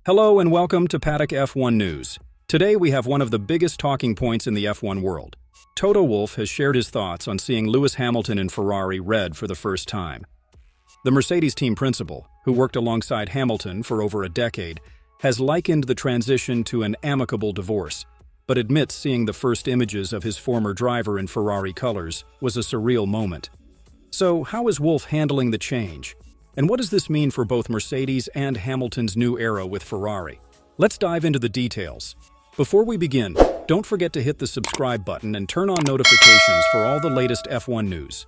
Hello and welcome to Paddock F1 News. Today we have one of the biggest talking points in the F1 world. Toto Wolff has shared his thoughts on seeing Lewis Hamilton in Ferrari red for the first time. The Mercedes team principal, who worked alongside Hamilton for over a decade, has likened the transition to an amicable divorce, but admits seeing the first images of his former driver in Ferrari colors was a surreal moment. So, how is Wolff handling the change? And what does this mean for both Mercedes and Hamilton's new era with Ferrari? Let's dive into the details. Before we begin, don't forget to hit the subscribe button and turn on notifications for all the latest F1 news.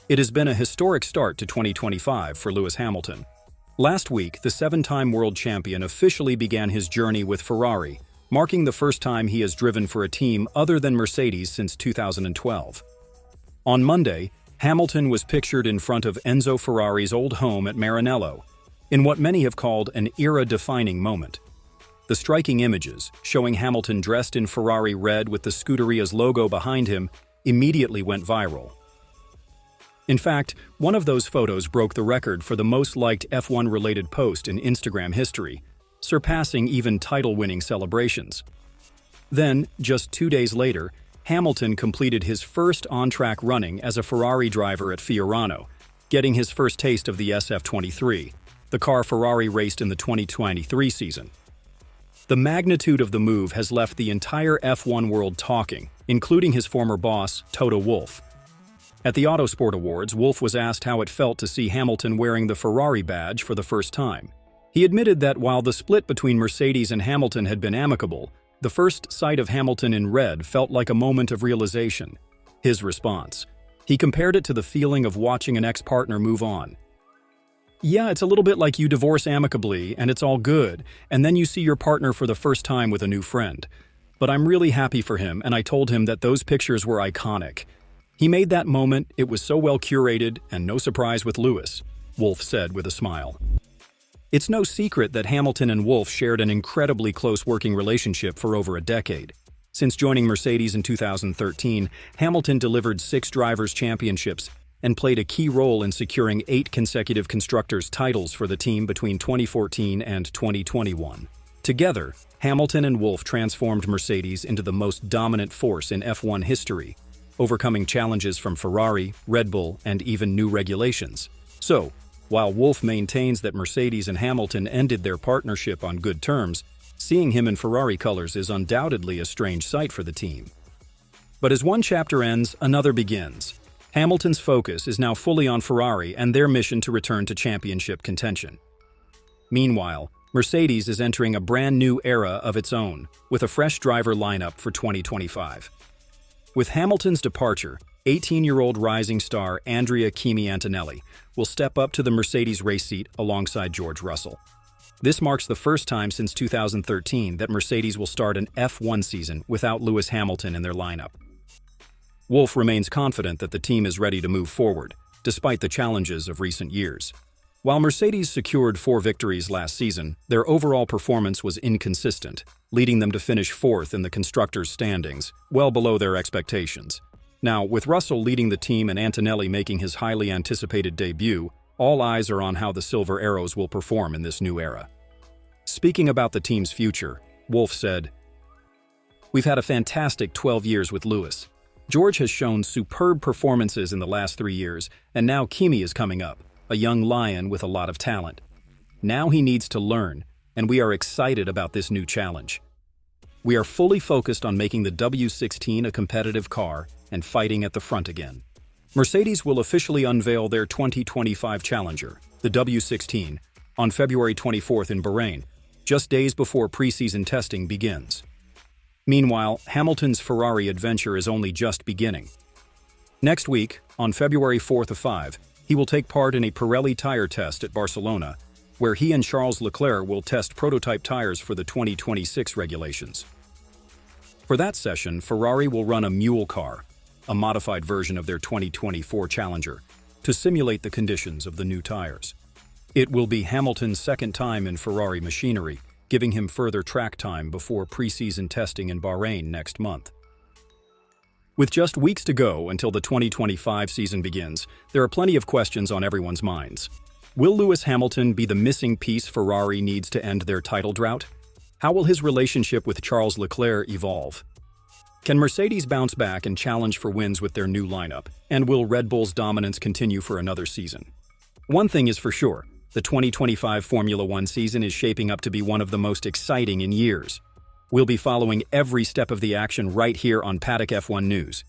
It has been a historic start to 2025 for Lewis Hamilton. Last week, the seven-time world champion officially began his journey with Ferrari, marking the first time he has driven for a team other than Mercedes since 2012. On Monday, Hamilton was pictured in front of Enzo Ferrari's old home at Maranello, in what many have called an era-defining moment. The striking images, showing Hamilton dressed in Ferrari red with the Scuderia's logo behind him, immediately went viral. In fact, one of those photos broke the record for the most liked F1-related post in Instagram history, surpassing even title-winning celebrations. Then, just 2 days later, Hamilton completed his first on-track running as a Ferrari driver at Fiorano, getting his first taste of the SF23, the car Ferrari raced in the 2023 season. The magnitude of the move has left the entire F1 world talking, including his former boss, Toto Wolff. At the Autosport Awards, Wolff was asked how it felt to see Hamilton wearing the Ferrari badge for the first time. He admitted that while the split between Mercedes and Hamilton had been amicable, the first sight of Hamilton in red felt like a moment of realization. His response: he compared it to the feeling of watching an ex-partner move on. "Yeah, it's a little bit like you divorce amicably and it's all good, and then you see your partner for the first time with a new friend. But I'm really happy for him, and I told him that those pictures were iconic. He made that moment, it was so well curated, and no surprise with Lewis," Wolff said with a smile. It's no secret that Hamilton and Wolff shared an incredibly close working relationship for over a decade. Since joining Mercedes in 2013, Hamilton delivered 6 drivers' championships and played a key role in securing 8 consecutive constructors' titles for the team between 2014 and 2021. Together, Hamilton and Wolff transformed Mercedes into the most dominant force in F1 history, overcoming challenges from Ferrari, Red Bull, and even new regulations. So, while Wolff maintains that Mercedes and Hamilton ended their partnership on good terms, seeing him in Ferrari colors is undoubtedly a strange sight for the team. But as one chapter ends, another begins. Hamilton's focus is now fully on Ferrari and their mission to return to championship contention. Meanwhile, Mercedes is entering a brand new era of its own, with a fresh driver lineup for 2025. With Hamilton's departure, 18-year-old rising star Andrea Kimi Antonelli will step up to the Mercedes race seat alongside George Russell. This marks the first time since 2013 that Mercedes will start an F1 season without Lewis Hamilton in their lineup. Wolff remains confident that the team is ready to move forward, despite the challenges of recent years. While Mercedes secured 4 victories last season, their overall performance was inconsistent, leading them to finish 4th in the constructors' standings, well below their expectations. Now, with Russell leading the team and Antonelli making his highly anticipated debut, all eyes are on how the Silver Arrows will perform in this new era. Speaking about the team's future, Wolff said, "We've had a fantastic 12 years with Lewis. George has shown superb performances in the last 3 years, and now Kimi is coming up, a young lion with a lot of talent. Now he needs to learn, and we are excited about this new challenge. We are fully focused on making the W16 a competitive car and fighting at the front again." Mercedes will officially unveil their 2025 challenger, the W16, on February 24th in Bahrain, just days before preseason testing begins. Meanwhile, Hamilton's Ferrari adventure is only just beginning. Next week, on February 4th of 5, he will take part in a Pirelli tire test at Barcelona, where he and Charles Leclerc will test prototype tires for the 2026 regulations. For that session, Ferrari will run a mule car, a modified version of their 2024 Challenger, to simulate the conditions of the new tires. It will be Hamilton's second time in Ferrari machinery, giving him further track time before preseason testing in Bahrain next month. With just weeks to go until the 2025 season begins, there are plenty of questions on everyone's minds. Will Lewis Hamilton be the missing piece Ferrari needs to end their title drought? How will his relationship with Charles Leclerc evolve? Can Mercedes bounce back and challenge for wins with their new lineup? And will Red Bull's dominance continue for another season? One thing is for sure, the 2025 Formula One season is shaping up to be one of the most exciting in years. We'll be following every step of the action right here on Paddock F1 News.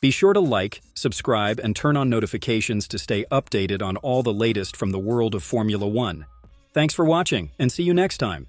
Be sure to like, subscribe, and turn on notifications to stay updated on all the latest from the world of Formula One. Thanks for watching, and see you next time.